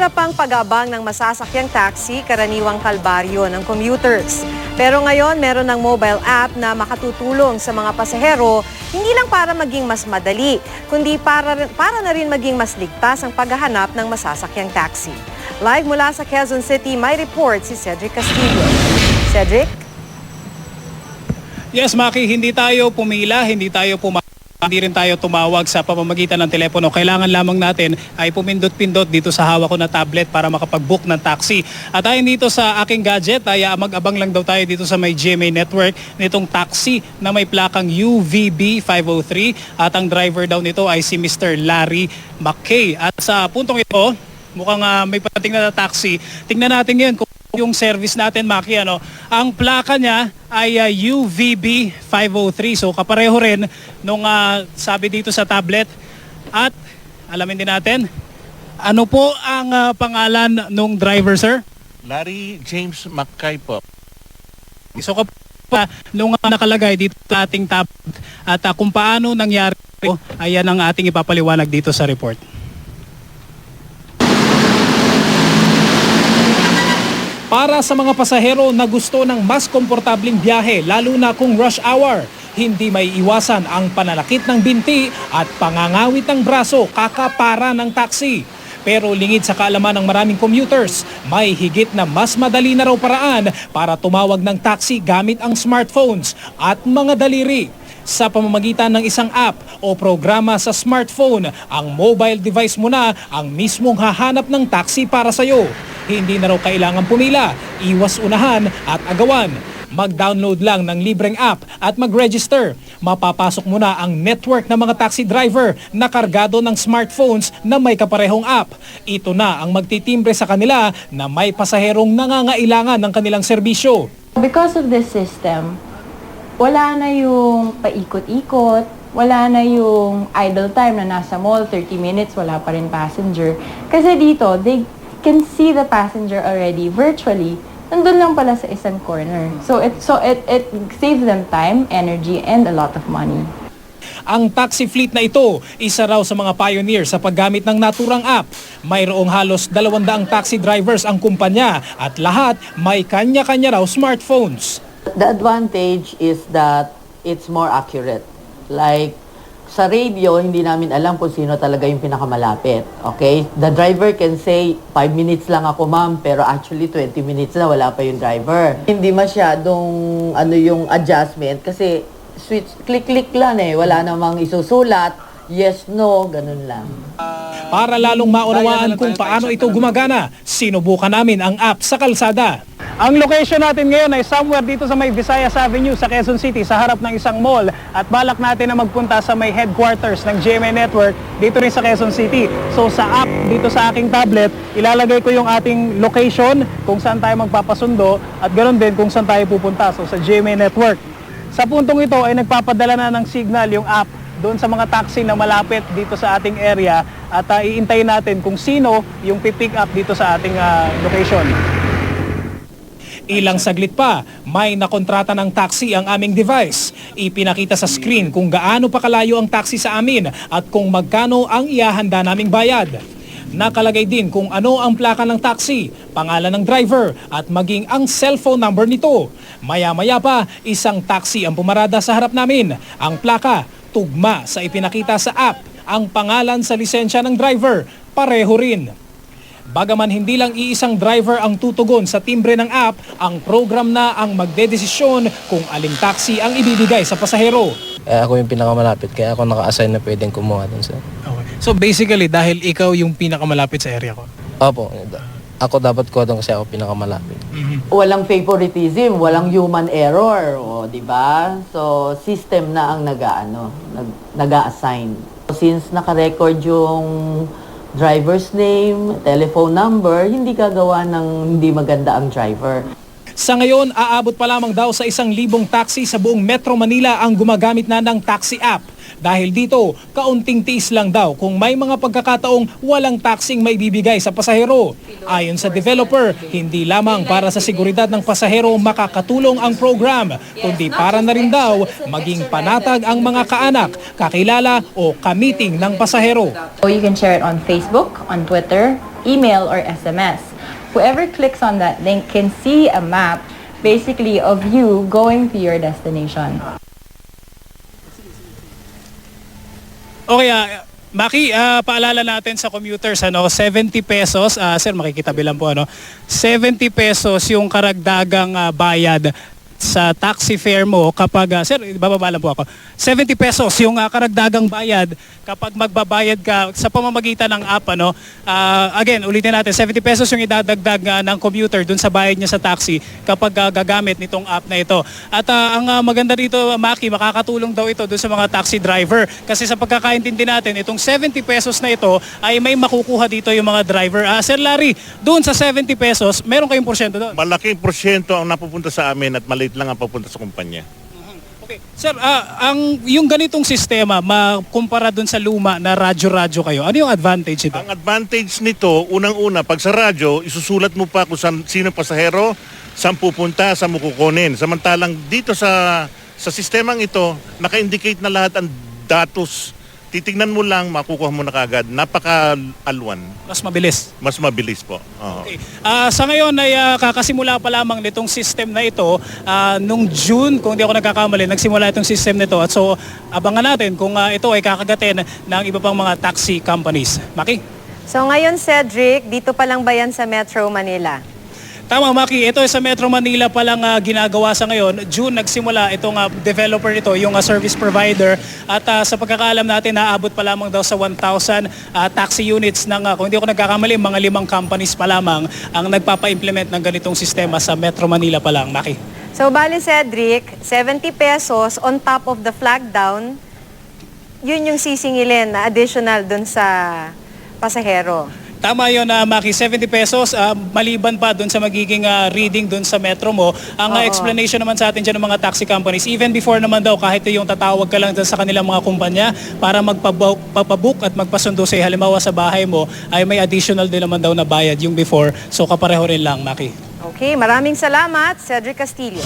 Mahirap ang pag-abang ng masasakyang taxi, karaniwang kalbaryo ng commuters. Pero ngayon, meron ng mobile app na makatutulong sa mga pasahero, hindi lang para maging mas madali, kundi para na rin maging mas ligtas ang paghahanap ng masasakyang taxi. Live mula sa Quezon City, may report si Cedric Castillo. Cedric? Yes, Maki, hindi tayo pumila, hindi rin tayo tumawag sa pamamagitan ng telepono. Kailangan lamang natin ay pumindot-pindot dito sa hawak ko na tablet para makapag-book ng taxi. At ayon dito sa aking gadget, ay mag-abang lang daw tayo dito sa may GMA Network nitong taxi na may plakang UVB 503 at ang driver daw nito ay si Mr. Larry McKay. At sa puntong ito, mukhang may patingnan na taxi. Tingnan natin ngayon kung yung service natin, Maki, ang plaka niya ay UVB 503. So kapareho rin nung sabi dito sa tablet. At alamin din natin, ano po ang pangalan nung driver, sir? Larry James McKay po. So nung nakalagay dito sa ating tablet at kung paano nangyari ito, ayan ang ating ipapaliwanag dito sa report. Para sa mga pasahero na gusto ng mas komportabling biyahe, lalo na kung rush hour, hindi may iwasan ang pananakit ng binti at pangangawit ng braso kakapara ng taxi. Pero lingid sa kaalaman ng maraming commuters, may higit na mas madali na raw paraan para tumawag ng taxi gamit ang smartphones at mga daliri. Sa pamamagitan ng isang app o programa sa smartphone, ang mobile device mo na ang mismong hahanap ng taxi para sa iyo. Hindi na raw kailangan pumila, iwas unahan at agawan. Mag-download lang ng libreng app at mag-register. Mapapasok mo na ang network ng mga taxi driver na kargado ng smartphones na may kaparehong app. Ito na ang magtitimbre sa kanila na may pasaherong nangangailangan ng kanilang serbisyo. Because of this system, wala na yung paikot-ikot, wala na yung idle time na nasa mall, 30 minutes, wala pa rin passenger. Kasi dito, they can see the passenger already virtually. Nandun lang pala sa isang corner. So it saves them time, energy, and a lot of money. Ang taxi fleet na ito, isa raw sa mga pioneer sa paggamit ng naturang app. Mayroong halos 200 taxi drivers ang kumpanya at lahat may kanya-kanya raw smartphones. The advantage is that it's more accurate. Like, sa radio, hindi namin alam kung sino talaga yung pinakamalapit. Okay? The driver can say, 5 minutes lang ako, ma'am, pero actually 20 minutes na, wala pa yung driver. Hindi masyadong yung adjustment kasi switch, click-click lang wala namang isusulat, yes, no, ganun lang. Para lalong maunawaan kung paano ito gumagana, sinubukan namin ang app sa kalsada. Ang location natin ngayon ay somewhere dito sa may Visayas Avenue sa Quezon City sa harap ng isang mall at balak natin na magpunta sa may headquarters ng GMA Network dito rin sa Quezon City. So sa app dito sa aking tablet, ilalagay ko yung ating location kung saan tayo magpapasundo at ganoon din kung saan tayo pupunta. So sa GMA Network. Sa puntong ito ay nagpapadala na ng signal yung app doon sa mga taxi na malapit dito sa ating area at iintayin natin kung sino yung pipick up dito sa ating location. Ilang saglit pa, may nakontrata ng taxi ang aming device. Ipinakita sa screen kung gaano pa kalayo ang taxi sa amin at kung magkano ang iahanda naming bayad. Nakalagay din kung ano ang plaka ng taxi, pangalan ng driver at maging ang cellphone number nito. Maya-maya pa, isang taxi ang pumarada sa harap namin. Ang plaka, tugma sa ipinakita sa app. Ang pangalan sa lisensya ng driver, pareho rin. Bagaman hindi lang iisang driver ang tutugon sa timbre ng app, ang program na ang magdedesisyon kung aling taxi ang ibibigay sa pasahero. Ako yung pinakamalapit, kaya ako naka-assign na pwedeng kumuha dun sa... Okay. So basically, dahil ikaw yung pinakamalapit sa area ko? Opo, ako dapat ko doon kasi ako pinakamalapit. Walang favoritism, walang human error, di ba? So system na ang nag-a-assign. Since naka-record yung driver's name, telephone number, hindi gagawa ng hindi maganda ang driver. Sa ngayon, aabot pa lamang daw sa 1,000 taxi sa buong Metro Manila ang gumagamit na ng taxi app. Dahil dito, kaunting tiis lang daw kung may mga pagkakataong walang taxing may bibigay sa pasahero. Ayon sa developer, hindi lamang para sa seguridad ng pasahero makakatulong ang program, kundi para na rin daw maging panatag ang mga kaanak, kakilala o kamiting ng pasahero. So you can share it on Facebook, on Twitter, email or SMS. Whoever clicks on that link can see a map basically of you going to your destination. Okay, Maki, paalala natin sa commuters, 70 pesos. Sir, makikita bilang po, 70 pesos yung karagdagang bayad sa taxi fare mo kapag, sir, bababa lang po ako. 70 pesos yung karagdagang bayad kapag magbabayad ka sa pamamagitan ng app, again, ulitin natin, 70 pesos yung idadagdag ng commuter dun sa bayad niya sa taxi kapag gagamit nitong app na ito. At ang maganda dito, Maki, makakatulong daw ito dun sa mga taxi driver kasi sa pagkakaintindi natin, itong 70 pesos na ito ay may makukuha dito yung mga driver. Sir Larry, dun sa 70 pesos, meron kayong porsyento doon? Malaking porsyento ang napupunta sa amin at maliit lang ang papunta sa kumpanya. Okay. Sir, yung ganitong sistema, makumpara dun sa luma na radyo-radyo kayo, ano yung advantage ito? Ang advantage nito, unang-una, pag sa radyo, isusulat mo pa kung sino pasahero, saan pupunta, saan mo kukunin. Samantalang dito sa sistemang ito, naka-indicate na lahat ang datos. Titignan mo lang, makukuha mo na kagad. Napaka-alwan. Mas mabilis. Mas mabilis po. Oo. Okay. Sa ngayon ay kakasimula pa lamang nitong system na ito. Nung June, kung di ako nagkakamali, nagsimula itong system nito. At so, abangan natin kung ito ay kakagatin ng iba pang mga taxi companies. Maki? So ngayon, Cedric, dito pa lang ba yan sa Metro Manila? Tama, Maki. Ito sa Metro Manila pa lang ginagawa sa ngayon. June nagsimula itong developer nito, yung service provider. At sa pagkakaalam natin, naabot pa lamang daw sa 1,000 taxi units ng, kung hindi ako nagkakamali, mga 5 companies pa lamang ang nagpapa-implement ng ganitong sistema sa Metro Manila pa lang, Maki. So bali, Cedric, 70 pesos on top of the flag down, yun yung sisingilin na additional dun sa pasahero. Tama yun, Maki, 70 pesos, maliban pa dun sa magiging reading dun sa metro mo. Ang explanation naman sa atin dyan ng mga taxi companies, even before naman daw, kahit yung tatawag ka lang dyan sa kanilang mga kumpanya para magpapabook at magpasundo sa halimbawa sa bahay mo, ay may additional din naman daw na bayad yung before. So kapareho rin lang, Maki. Okay, maraming salamat, Cedric Castillo.